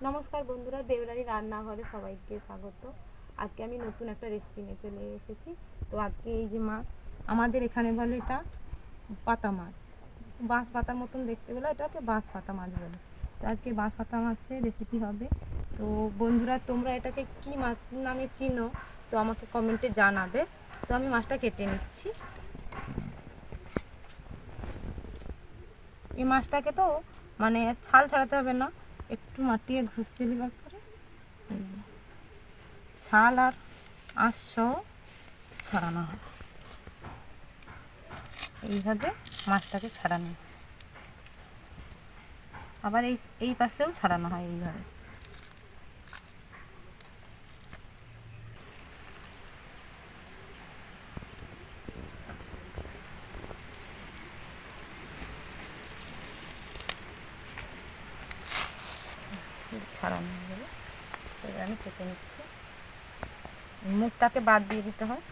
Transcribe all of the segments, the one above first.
নমস্কার বন্ধুরা, দেবরানী রান্নাঘরে সবাইকে স্বাগত। আজকে আমি নতুন একটা রেসিপি নিয়ে চলে এসেছি। তো আজকে এই যে মাছ, আমাদের এখানে বলে এটা পাতা মাছ, বাঁশ পাতার মতন দেখতে বলে এটাকে বাঁশ পাতা মাছ বলে। তো আজকে বাঁশ পাতা মাছের রেসিপি হবে। তো বন্ধুরা, তোমরা এটাকে কি মাছ নামে চিনো তো আমাকে কমেন্টে জানাবে। তো আমি মাছটা কেটে নিচ্ছি। এই মাছটাকে তো মানে ছাল ছাড়াতে হবে না, একটু মাটিয়ে ঘষিয়ে দেওয়ার পরে ছাল আর আঁশ সহ ছাড়ানো হয়। এইভাবে মাছটাকে ছাড়ানো, আবার এই এই পাশেও ছাড়ানো হয় এইভাবে। ছাড়ানো হয়ে গেলে এবার আমি কেটে নিচ্ছি। মুখটাকে বাদ দিয়ে দিতে হয়।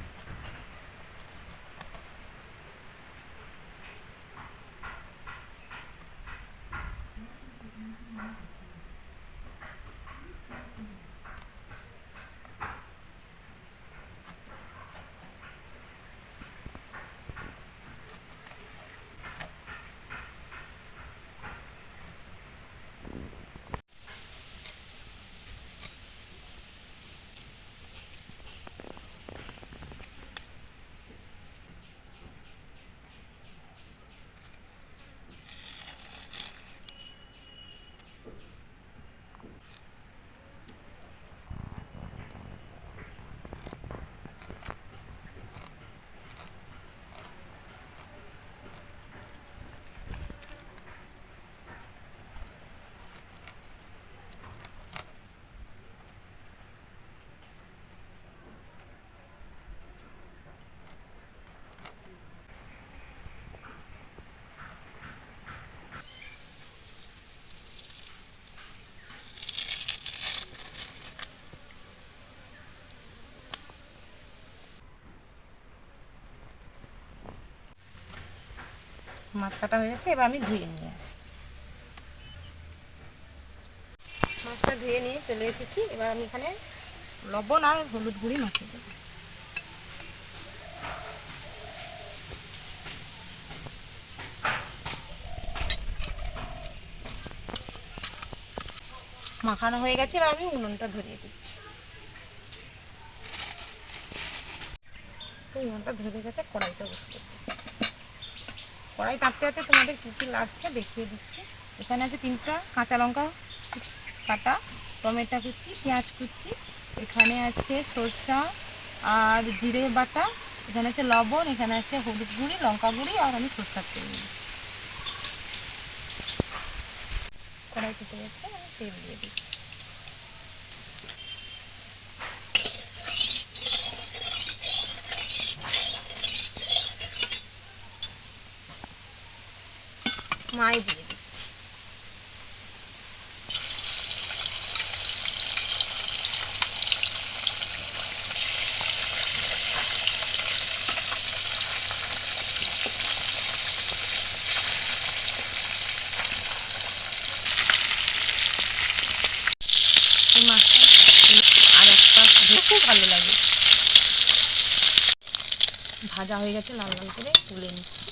মাছ কাটা হয়ে গেছে, এবার আমি ধুয়ে নিয়ে আসি। মাছটা ধুয়ে নিয়ে চলে এসেছি। এবার আমি এখানে লবণ আর হলুদ গুঁড়ি মাখিয়ে দেবো। মাখানো হয়ে গেছে, এবার আমি উনুনটা ধরিয়ে দিচ্ছি। তো উনুনটা ধরে গেছে, কড়াইটা বসতে কড়াই তাপতে তাপতে তোমাদের কী কী লাগছে দেখিয়ে দিচ্ছি। এখানে আছে 3টা কাঁচা লঙ্কা কাটা, টমেটো কুচি, পেঁয়াজ কুচি, এখানে আছে সরষা আর জিরে বাটা, এখানে আছে লবণ, এখানে আছে হলুদ গুঁড়ি, লঙ্কা গুঁড়ি, আর আমি সরষার তেল দিচ্ছি। কড়াই ফুটে যাচ্ছে, আমি তেল দিয়ে দিচ্ছি। মাই দিয়ে দিচ্ছি। এই মাছটা আর একটা খুব ভালো লাগে। ভাজা হয়ে গেছে, লাল লাল করে তুলে নিচ্ছি।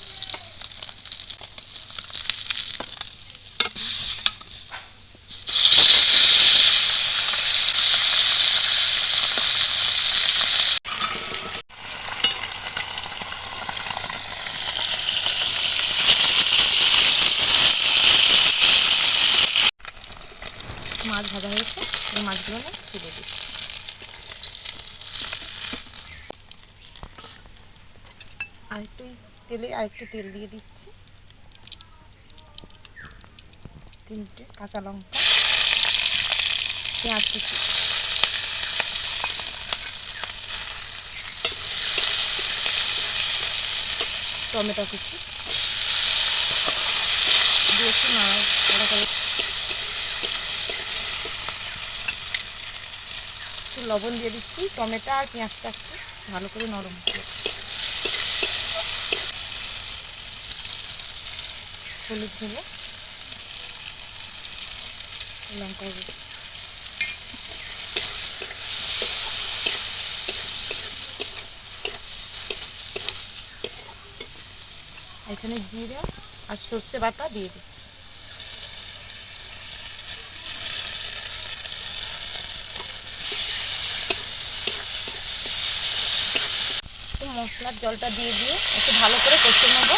মাছ ভাজা হয়েছে, এই মাছগুলো আমি তুলে দিচ্ছি। আরেকটু তেল দিয়ে দিচ্ছি। 3টে কাঁচা লঙ্কা, পেঁয়াজ কুচি, টমেটো কুচি দিয়ে একটু নাড়া করে একটু লবণ দিয়ে দিচ্ছি। টমেটো আর পেঁয়াজটা একটু ভালো করে নরম করে, হলুদ গুঁড়ো, লঙ্কা গুঁড়ো, এখানে জিরে আর সর্ষে বাটা দিয়ে দিই। মশলার জলটা দিয়ে একটু ভালো করে কষে নেব।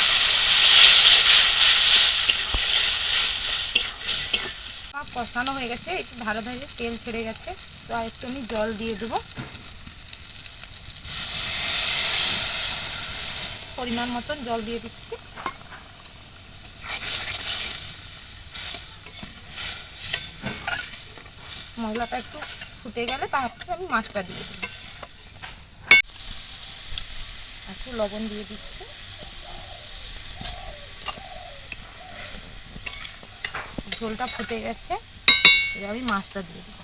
কষানো হয়ে গেছে, একটু ধারে ধারে তেল ছেড়ে গেছে, তো আর একটু আমি জল দিয়ে দেবো পরিমাণ মতন জল দিয়ে দিচ্ছি। মশলাটা একটু ফুটে গেলে তারপরে আমি মাছটা দিয়ে দেবো, একটু লবণ দিয়ে দিচ্ছি। ঝোলটা ফুটে গেছে, এবার আমি মাছটা দিয়ে দেবো।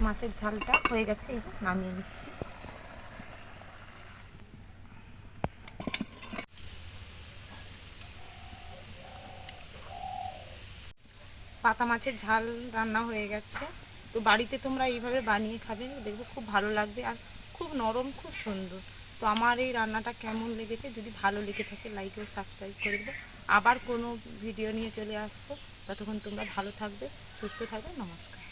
মাছের ঝালটা হয়ে গেছে, এই যে নামিয়ে নিচ্ছি। পাতা মাছের ঝাল রান্না হয়ে গেছে। তো বাড়িতে তোমরা এইভাবে বানিয়ে খাবে, দেখবে খুব ভালো লাগবে আর খুব নরম, খুব সুন্দর। তো আমার এই রান্নাটা কেমন লেগেছে, যদি ভালো লেগে থাকে লাইক ও সাবস্ক্রাইব করে দেবে। আবার কোনো ভিডিও নিয়ে চলে আসবো, ততক্ষণ তোমরা ভালো থাকবে, সুস্থ থাকবে। নমস্কার।